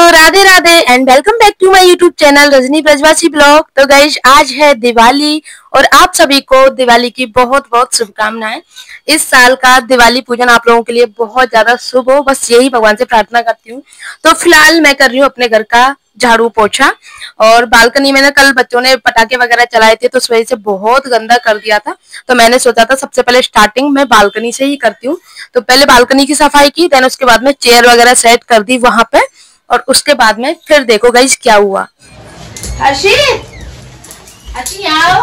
Radhe Radhe and welcome back to my YouTube channel Rajni Brajwasi blog. तो guys आज है दिवाली और आप सभी को दिवाली की बहुत बहुत शुभकामनाएं। इस साल का दिवाली पूजन आप लोगों के लिए बहुत ज्यादा शुभ हो, बस यही भगवान से प्रार्थना करती हूँ। तो फिलहाल मैं कर रही हूँ अपने घर का झाड़ू पोछा और बालकनी में ना कल बच्चों ने पटाखे वगैरह चलाए थे तो उस वजह से बहुत गंदा कर दिया था। तो मैंने सोचा था सबसे पहले स्टार्टिंग मैं बालकनी से ही करती हूँ। तो पहले बालकनी की सफाई की, देन उसके बाद में चेयर वगैरह सेट कर दी वहां पे और उसके बाद में फिर देखो गाइस क्या हुआ। हर्षित आओ,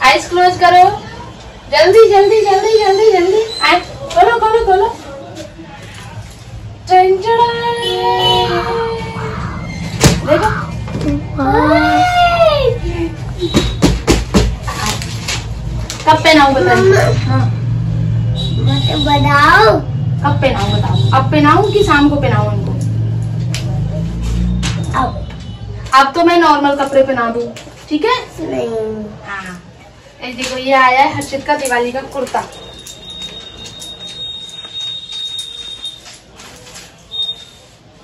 आइज क्लोज करो, जल्दी जल्दी जल्दी जल्दी जल्दी आए, खोलो खोलो खोलो। देखो कब पहनाऊं बताओ। हाँ बताओ कब पहनाऊं बताओ, अब पहनाऊं कि शाम को पहनाऊं इनको? अब तो मैं नॉर्मल कपड़े पहना दूं, ठीक है? नहीं। हाँ देखो ये आया है हर्षित का दिवाली का कुर्ता।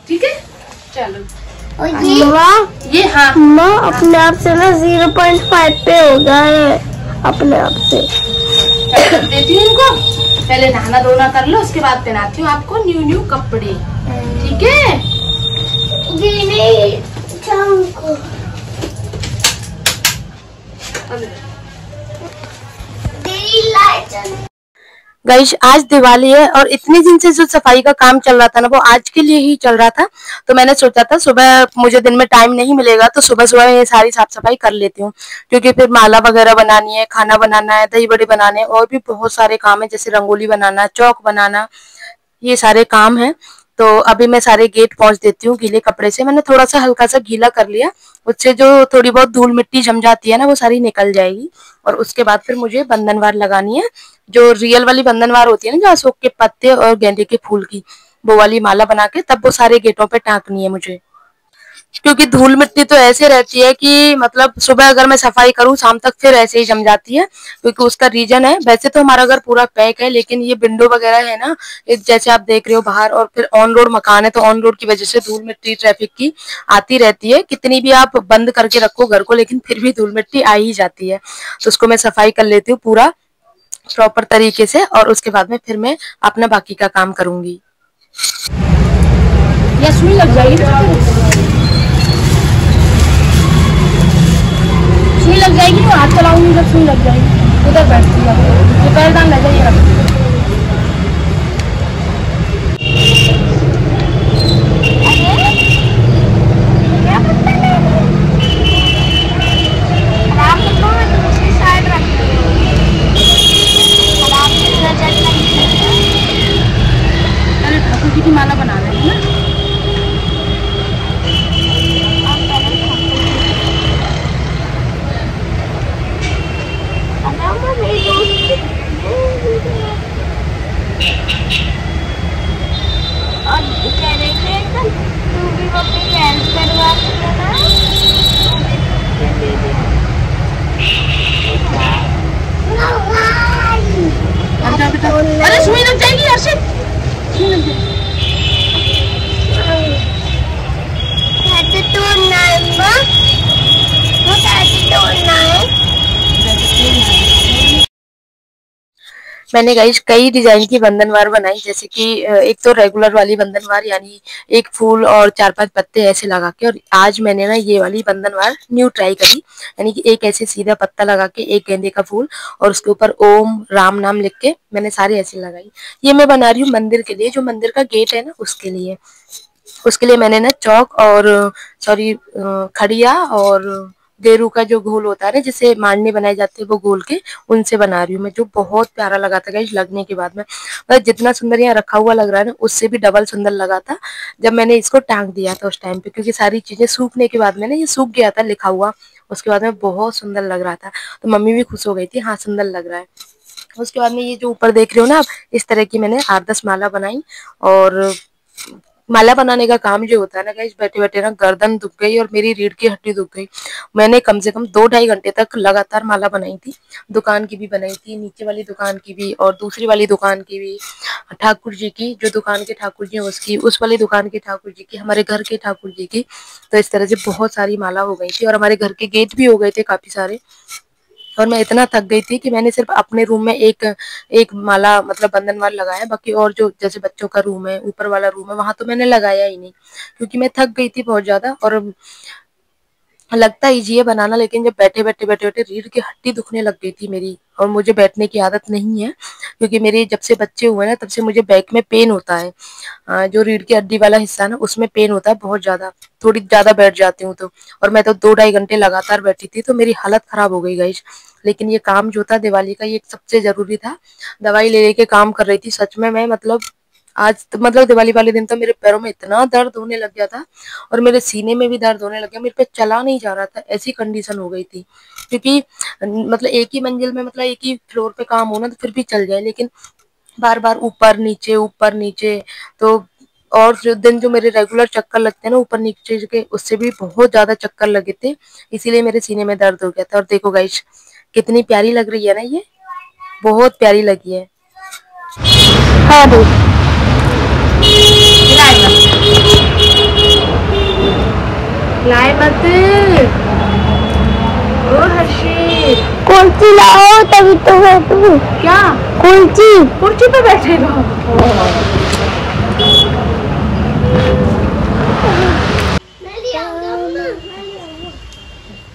ठीक है चलो। और ये हाँ माँ अपने आप से ना 0.5 पे हो गया है अपने आप से। देती हूँ इनको, पहले नहाना धोना कर लो उसके बाद पहनाती हूँ आपको न्यू न्यू कपड़े, ठीक है? गाइस आज दिवाली है और इतने दिन से जो सफाई का काम चल रहा था ना वो आज के लिए ही चल रहा था। तो मैंने सोचा था सुबह मुझे दिन में टाइम नहीं मिलेगा तो सुबह सुबह ये सारी साफ सफाई कर लेती हूँ, क्योंकि फिर माला वगैरह बनानी है, खाना बनाना है, दही बड़े बनाने और भी बहुत सारे काम है, जैसे रंगोली बनाना, चौक बनाना, ये सारे काम है। तो अभी मैं सारे गेट पोंछ देती हूँ गीले कपड़े से। मैंने थोड़ा सा हल्का सा गीला कर लिया, उससे जो थोड़ी बहुत धूल मिट्टी जम जाती है ना वो सारी निकल जाएगी। और उसके बाद फिर मुझे बंधनवार लगानी है, जो रियल वाली बंधनवार होती है ना, जो अशोक के पत्ते और गेंदे के फूल की, वो वाली माला बना के तब वो सारे गेटों पे टांकनी है मुझे। क्योंकि धूल मिट्टी तो ऐसे रहती है कि मतलब सुबह अगर मैं सफाई करूं शाम तक फिर ऐसे ही जम जाती है, क्योंकि उसका रीजन है। वैसे तो हमारा घर पूरा पैक है, लेकिन ये विंडो वगैरह है ना, जैसे आप देख रहे हो बाहर, और फिर ऑन रोड मकान है तो ऑन रोड की वजह से धूल मिट्टी ट्रैफिक की आती रहती है। कितनी भी आप बंद करके रखो घर को, लेकिन फिर भी धूल मिट्टी आ ही जाती है। तो उसको मैं सफाई कर लेती हूँ पूरा प्रॉपर तरीके से और उसके बाद में फिर मैं अपना बाकी का काम करूंगी। ये सुई लग जाएगी, सुई लग जाएगी, वो हाथ चलाऊंगी जब सुई लग जाएगी उधर बैठती है, तो पैरदान लग जाएगी। ठाकुर की माला बना रहे हैं ना। अरे सुई लग जाएगी हर्षित, सुई लग जाएगी। मैंने गाइस कई डिजाइन की बंधनवार बनाई, जैसे कि एक तो रेगुलर वाली बंधनवार यानी एक फूल और 4-5 पत्ते ऐसे लगा के, और आज मैंने ना ये वाली बंधनवार न्यू ट्राई करी, यानी कि एक ऐसे सीधा पत्ता लगा के एक गेंदे का फूल और उसके ऊपर ओम राम नाम लिख के मैंने सारे ऐसे लगाई। ये मैं बना रही हूँ मंदिर के लिए, जो मंदिर का गेट है ना उसके लिए। उसके लिए मैंने ना चौक और सॉरी खड़िया और गेरू का जो घोल होता है ना, जिसे मांडने बनाए जाते हैं वो घोल के उनसे बना रही हूँ मैं, जो बहुत प्यारा लगा था गाइस लगने के बाद में। मतलब जितना सुंदर यहाँ रखा हुआ लग रहा है ना, उससे भी डबल सुंदर लगा था जब मैंने इसको टांग दिया था उस टाइम पे, क्योंकि सारी चीजें सूखने के बाद में ना ये सूख गया था लिखा हुआ, उसके बाद में बहुत सुंदर लग रहा था। तो मम्मी भी खुश हो गई थी, हाँ सुंदर लग रहा है। उसके बाद में ये जो ऊपर देख रहे हो ना आप, इस तरह की मैंने 8-10 माला बनाई। और माला बनाने का काम जो होता है ना गाइस, बैठे बैठे ना गर्दन दुख गई और मेरी रीढ़ की हड्डी दुख गई। मैंने कम से कम 2-2.5 घंटे तक लगातार माला बनाई थी। दुकान की भी बनाई थी, नीचे वाली दुकान की भी और दूसरी वाली दुकान की भी। ठाकुर जी की, जो दुकान के ठाकुर जी हैं उसकी, उस वाली दुकान के ठाकुर जी की, हमारे घर के ठाकुर जी की। तो इस तरह से बहुत सारी माला हो गई थी और हमारे घर के गेट भी हो गए थे काफी सारे। और मैं इतना थक गई थी कि मैंने सिर्फ अपने रूम में एक एक माला मतलब बंधनवार लगाया, बाकी और जो जैसे बच्चों का रूम है, ऊपर वाला रूम है, वहां तो मैंने लगाया ही नहीं, क्योंकि मैं थक गई थी बहुत ज्यादा। और लगता इजी है बनाना, लेकिन जब बैठे बैठे रीढ़ की हड्डी दुखने लग गई थी मेरी। और मुझे बैठने की आदत नहीं है, क्योंकि मेरे जब से बच्चे हुए ना तब से मुझे बैक में पेन होता है। जो रीढ़ की हड्डी वाला हिस्सा है ना उसमें पेन होता है बहुत ज्यादा, थोड़ी ज्यादा बैठ जाती हूँ तो। और मैं तो 2-2.5 घंटे लगातार बैठी थी, तो मेरी हालत खराब हो गई गाइस। लेकिन ये काम जो था दिवाली का, ये सबसे जरूरी था। दवाई ले लेके काम कर रही थी सच में मैं, मतलब आज तो मतलब दिवाली वाले दिन तो मेरे पैरों में इतना दर्द होने लग गया था, और मेरे सीने में भी दर्द होने लग गया, मेरे पे चला नहीं जा रहा था, ऐसी कंडीशन हो गई थी। क्योंकि मतलब एक ही मंजिल में, मतलब एक ही फ्लोर पे काम हो ना तो फिर भी चल जाए, लेकिन बार बार ऊपर नीचे। तो और जो दिन जो मेरे रेगुलर चक्कर लगते हैं ना ऊपर नीचे के, उससे भी बहुत ज्यादा चक्कर लगे थे, इसीलिए मेरे सीने में दर्द हो गया था। और देखो गाइस कितनी प्यारी लग रही है ना, ये बहुत प्यारी लगी है। हाँ लाए मत ओ हर्षित, कुर्सी लाओ तभी तो बैठू। क्या कुर्सी पे बैठेगा?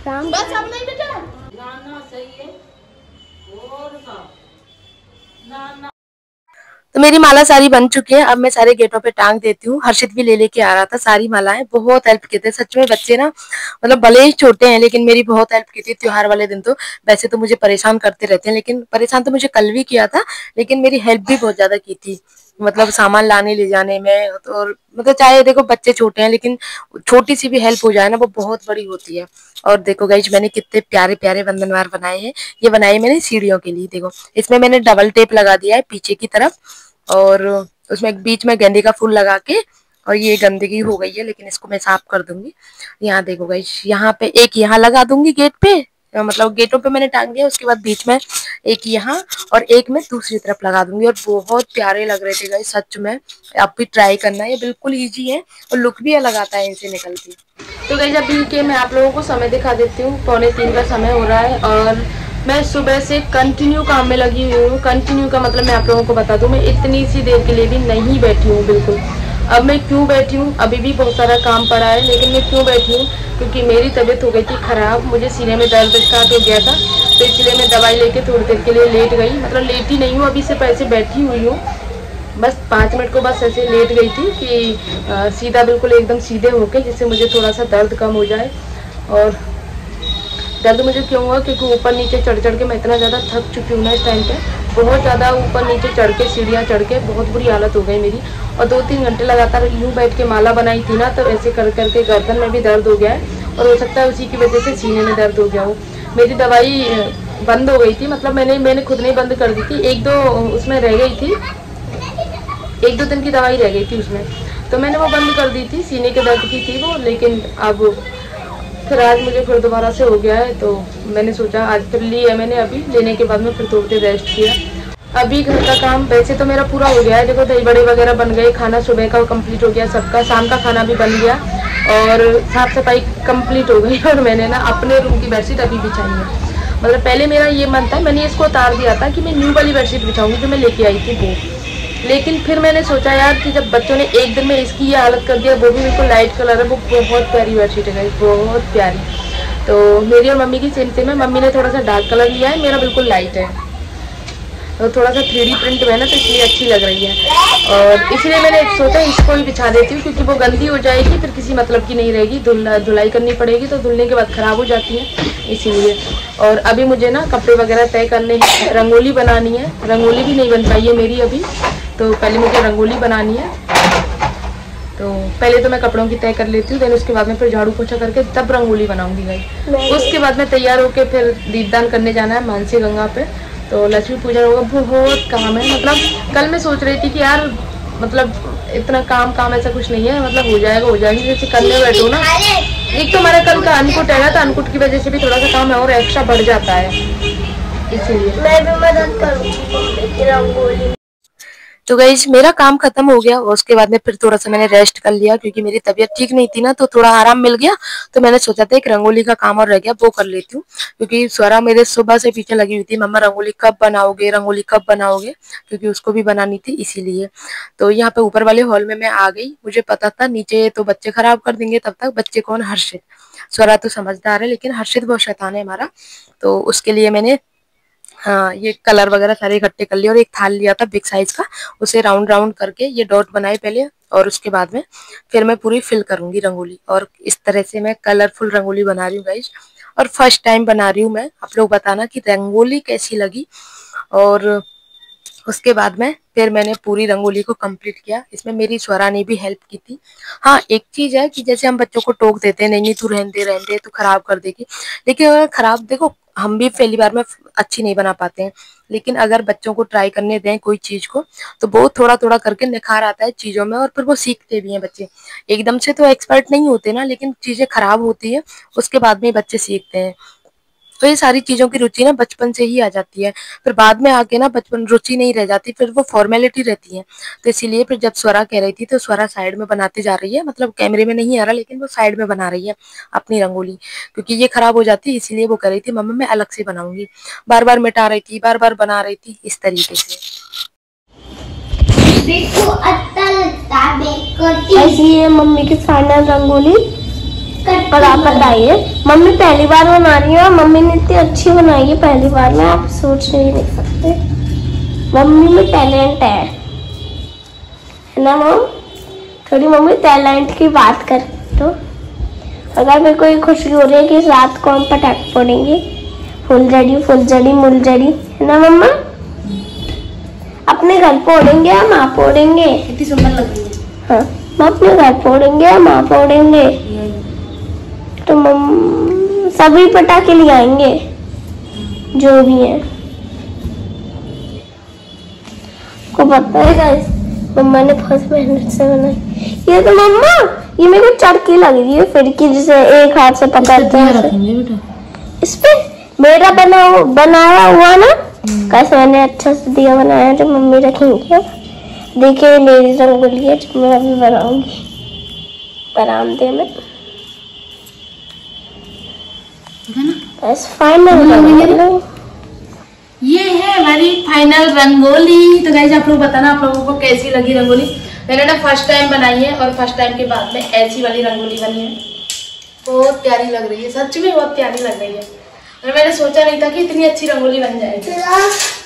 बस अब नहीं बेटा, ना सही है। और ना तो मेरी माला सारी बन चुकी है, अब मैं सारे गेटों पे टांग देती हूँ। हर्षित भी ले लेके आ रहा था सारी मालाएं, बहुत हेल्प की थी सच में बच्चे ना, मतलब भले ही छोटे हैं लेकिन मेरी बहुत हेल्प की थी त्योहार वाले दिन। तो वैसे तो मुझे परेशान करते रहते हैं, लेकिन परेशान तो मुझे कल भी किया था, लेकिन मेरी हेल्प भी बहुत ज्यादा की थी, मतलब सामान लाने ले जाने में। और मतलब चाहे देखो बच्चे छोटे हैं, लेकिन छोटी सी भी हेल्प हो जाए ना वो बहुत बड़ी होती है। और देखो गाइस मैंने कितने प्यारे प्यारे बंधनवार बनाए हैं, ये बनाए मैंने सीढ़ियों के लिए। देखो इसमें मैंने डबल टेप लगा दिया है पीछे की तरफ, और उसमें बीच में गेंदे का फूल लगा के। और ये गंदगी हो गई है, लेकिन इसको मैं साफ कर दूंगी। यहाँ देखो गाइस, यहाँ पे एक यहाँ लगा दूंगी गेट पे, मतलब गेटों पे मैंने टांग दिया, उसके बाद बीच में एक यहाँ और एक मैं दूसरी तरफ लगा दूंगी। और बहुत प्यारे लग रहे थे गाइस सच में, आप भी ट्राई करना, ये बिल्कुल ईजी है और लुक भी अलग आता है इनसे निकलती। तो गाइस अभी के मैं आप लोगों को समय दिखा देती हूँ, 2:45 का समय हो रहा है, और मैं सुबह से कंटिन्यू काम में लगी हुई हूँ। कंटिन्यू का मतलब मैं आप लोगों को बता दूं, मैं इतनी सी देर के लिए भी नहीं बैठी हूँ बिल्कुल। अब मैं क्यों बैठी हूँ, अभी भी बहुत सारा काम पड़ा है, लेकिन मैं क्यों बैठी हूँ, क्योंकि मेरी तबीयत हो गई थी खराब, मुझे सीने में दर्द स्टार्ट हो गया था, तो इसलिए मैं दवाई लेके थोड़ी देर के लिए लेट गई। मतलब लेटी नहीं हूँ, अभी से पैसे बैठी हुई हूँ, बस 5 मिनट को बस ऐसे लेट गई थी कि सीधा बिल्कुल एकदम सीधे होके, जिससे मुझे थोड़ा सा दर्द कम हो जाए। और दर्द मुझे क्यों हुआ, क्योंकि ऊपर नीचे चढ़ चढ़ के मैं इतना ज़्यादा थक चुकी हूँ ना इस टाइम पे, बहुत ज़्यादा ऊपर नीचे चढ़ के सीढ़ियाँ चढ़ के बहुत बुरी हालत हो गई मेरी। और 2-3 घंटे लगातार यूँ बैठ के माला बनाई थी ना, तो ऐसे कर करके गर्दन में भी दर्द हो गया है, और हो सकता है उसी की वजह से सीने में दर्द हो गया हो। मेरी दवाई बंद हो गई थी, मतलब मैंने खुद नहीं बंद कर दी थी, 1-2 उसमें रह गई थी, 1-2 दिन की दवाई रह गई थी उसमें, तो मैंने वो बंद कर दी थी, सीने के दर्द की थी वो। लेकिन अब फिर आज मुझे फिर दोबारा से हो गया है, तो मैंने सोचा आज फिर ली है मैंने, अभी लेने के बाद में फिर थोड़ी देर रेस्ट किया। अभी घर का काम वैसे तो मेरा पूरा हो गया है, देखो दही बड़े वगैरह बन गए, खाना सुबह का कंप्लीट हो गया सबका, शाम का खाना भी बन गया, और साफ सफाई कंप्लीट हो गई। और मैंने ना अपने रूम की बेडशीट अभी बिछाई है, मतलब पहले मेरा ये मन था, मैंने इसको उतार दिया था कि मैं न्यू वाली बेडशीट बिछाऊंगी जो मैं लेके आई थी वो, लेकिन फिर मैंने सोचा यार कि जब बच्चों ने एक दिन में इसकी ये हालत कर दिया, वो भी बिल्कुल लाइट कलर है, वो बहुत प्यारी बेडशीट है, बहुत प्यारी। तो मेरी और मम्मी की सेम है, मम्मी ने थोड़ा सा डार्क कलर लिया है, मेरा बिल्कुल लाइट है, और थोड़ा सा 3D प्रिंट है ना, तो इसलिए अच्छी लग रही है। और इसलिए मैंने सोचा इसको ही बिछा देती हूँ, क्योंकि वो गंदी हो जाएगी फिर किसी मतलब की नहीं रहेगी, धुलाई करनी पड़ेगी, तो धुलने के बाद ख़राब हो जाती है इसीलिए। और अभी मुझे ना कपड़े वगैरह तय करने हैं, रंगोली बनानी है, रंगोली भी नहीं बन पाई है मेरी अभी, तो पहले मुझे रंगोली बनानी है। तो पहले तो मैं कपड़ों की तय कर लेती हूँ, देन उसके बाद में फिर झाड़ू पोछा करके तब रंगोली बनाऊंगी भाई। उसके बाद में तैयार होके फिर दीपदान करने जाना है मानसी गंगा पे, तो लक्ष्मी पूजा होगा, बहुत काम है। मतलब कल मैं सोच रही थी कि यार मतलब इतना काम ऐसा कुछ नहीं है, मतलब हो जाएगा, जैसे करने बैठो ना। एक तो हमारा कल का अन्नकूट है ना, तो अन्नकूट की वजह से भी थोड़ा सा काम है और एक्स्ट्रा बढ़ जाता है, इसीलिए मैं भी मदद करूँगी रंगोली। तो गाइस मेरा काम खत्म हो गया और उसके बाद में फिर थोड़ा सा मैंने रेस्ट कर लिया क्योंकि मेरी तबीयत ठीक नहीं थी ना, तो थोड़ा आराम मिल गया। तो मैंने सोचा था एक रंगोली का काम और रह गया, वो कर लेती हूँ। क्योंकि स्वरा मेरे सुबह से पीछे लगी हुई थी, मम्मा रंगोली कब बनाओगे, रंगोली कब बनाओगे, क्योंकि उसको भी बनानी थी इसीलिए। तो यहाँ पे ऊपर वाले हॉल में मैं आ गई, मुझे पता था नीचे तो बच्चे खराब कर देंगे। तब तक बच्चे कौन, हर्षित। स्वरा तो समझदार है लेकिन हर्षित बहुत शैतान है हमारा। तो उसके लिए मैंने, हाँ, ये कलर वगैरह सारे इकट्ठे कर लिए और एक थाल लिया था बिग साइज का, उसे राउंड राउंड करके ये डॉट बनाए पहले। और उसके बाद में फिर मैं पूरी फिल करूंगी रंगोली, और इस तरह से मैं कलरफुल रंगोली बना रही हूँ गाइस। और फर्स्ट टाइम बना रही हूँ मैं, आप लोग बताना कि रंगोली कैसी लगी। और उसके बाद में फिर मैंने पूरी रंगोली को कंप्लीट किया, इसमें मेरी स्वरा ने भी हेल्प की थी। हाँ, एक चीज है कि जैसे हम बच्चों को टोक देते हैं, नहीं नहीं तू रहने दे तू खराब कर देगी, लेकिन अगर खराब, देखो हम भी पहली बार में अच्छी नहीं बना पाते हैं, लेकिन अगर बच्चों को ट्राई करने दें कोई चीज को, तो बहुत थोड़ा थोड़ा करके निखार आता है चीजों में, और फिर वो सीखते भी हैं बच्चे। एकदम से तो एक्सपर्ट नहीं होते ना, लेकिन चीजें खराब होती है उसके बाद में बच्चे सीखते हैं। तो ये सारी चीजों की रुचि ना बचपन से ही आ जाती है, फिर बाद में आके ना बचपन रुचि नहीं रह जाती, फिर वो फॉर्मेलिटी रहती है। तो इसीलिए फिर जब स्वरा कह रही थी, तो स्वरा साइड में बनाते जा रही है, मतलब कैमरे में नहीं आ रहा लेकिन वो साइड में बना रही है अपनी रंगोली, क्योंकि ये खराब हो जाती है, इसीलिए वो कह रही थी मम्मा मैं अलग से बनाऊंगी। बार बार मिटा रही थी, बार बार बना रही थी, इस तरीके से। देखो अच्छा लगता है, ऐसी है मम्मी की फाइनल रंगोली। और आप बताइए, मम्मी पहली बार बना रही है, मम्मी ने इतनी अच्छी बनाई है पहली बार में, आप सोच नहीं सकते। मम्मी में टैलेंट है ना मम? थोड़ी मम्मी टैलेंट की बात कर तो। अगर मेरे को ये खुशी हो रही है कि रात को हम पटाखे फोड़ेंगे, फुलझड़ी मुलझड़ी, है ना मम्मा? अपने घर फोड़ेंगे या माँ फोड़ेंगे? कितनी सुंदर लग रही है। हाँ, हम अपने घर फोड़ेंगे या माँ फोड़ेंगे? तो सभी पटाखे ले आएंगे जो भी है। को पता है गाइस, मम्मा ने बहुत मेहनत से बनाई। ये तो मम्मा, ये मेरे को चरखी लग रही है फिरकी, जिसे एक हाथ से पकड़ते हैं। इस पे मेरा बनाया हुआ ना, कैसे मैंने अच्छा से दिया बनाया, जो मम्मी रखेंगे। देखिए मेरी रंगोली है जो मैं अभी बनाऊंगी बरामदे में। फाइनल ये है हमारी फाइनल रंगोली। तो गाइस आप लोग बताना आप लोगों को कैसी लगी रंगोली। मैंने ना फर्स्ट टाइम बनाई है, और फर्स्ट टाइम के बाद में ऐसी वाली रंगोली बनी है, बहुत प्यारी लग रही है, सच में बहुत प्यारी लग रही है। और मैंने सोचा नहीं था कि इतनी अच्छी रंगोली बन जाएगी।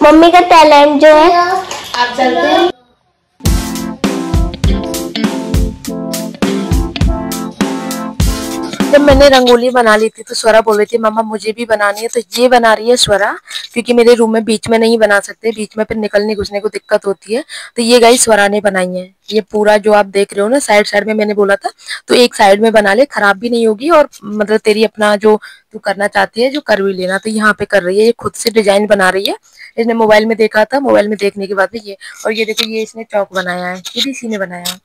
मम्मी का टैलेंट जो है। आप चलते हैं। जब मैंने रंगोली बना ली थी तो स्वरा बोल रही थी मम्मा मुझे भी बनानी है, तो ये बना रही है स्वरा, क्योंकि मेरे रूम में बीच में नहीं बना सकते, बीच में फिर निकलने घुसने को दिक्कत होती है। तो ये गाइस स्वरा ने बनाई है। ये पूरा जो आप देख रहे हो ना, साइड साइड में मैंने बोला था, तो एक साइड में बना ले, खराब भी नहीं होगी, और मतलब तेरी अपना जो तू करना चाहती है जो कर भी लेना। तो यहाँ पे कर रही है, ये खुद से डिजाइन बना रही है। इसने मोबाइल में देखा था, मोबाइल में देखने के बाद में ये, और ये देखो ये इसने चौक बनाया है, ये भी इसी ने बनाया है।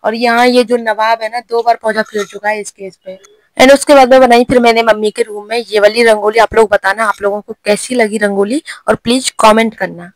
और यहाँ ये जो नवाब है ना, 2 बार पौधा फिर चुका है इस केस पे। एंड उसके बाद में बनाई फिर मैंने मम्मी के रूम में ये वाली रंगोली। आप लोग बताना आप लोगों को कैसी लगी रंगोली, और प्लीज कमेंट करना।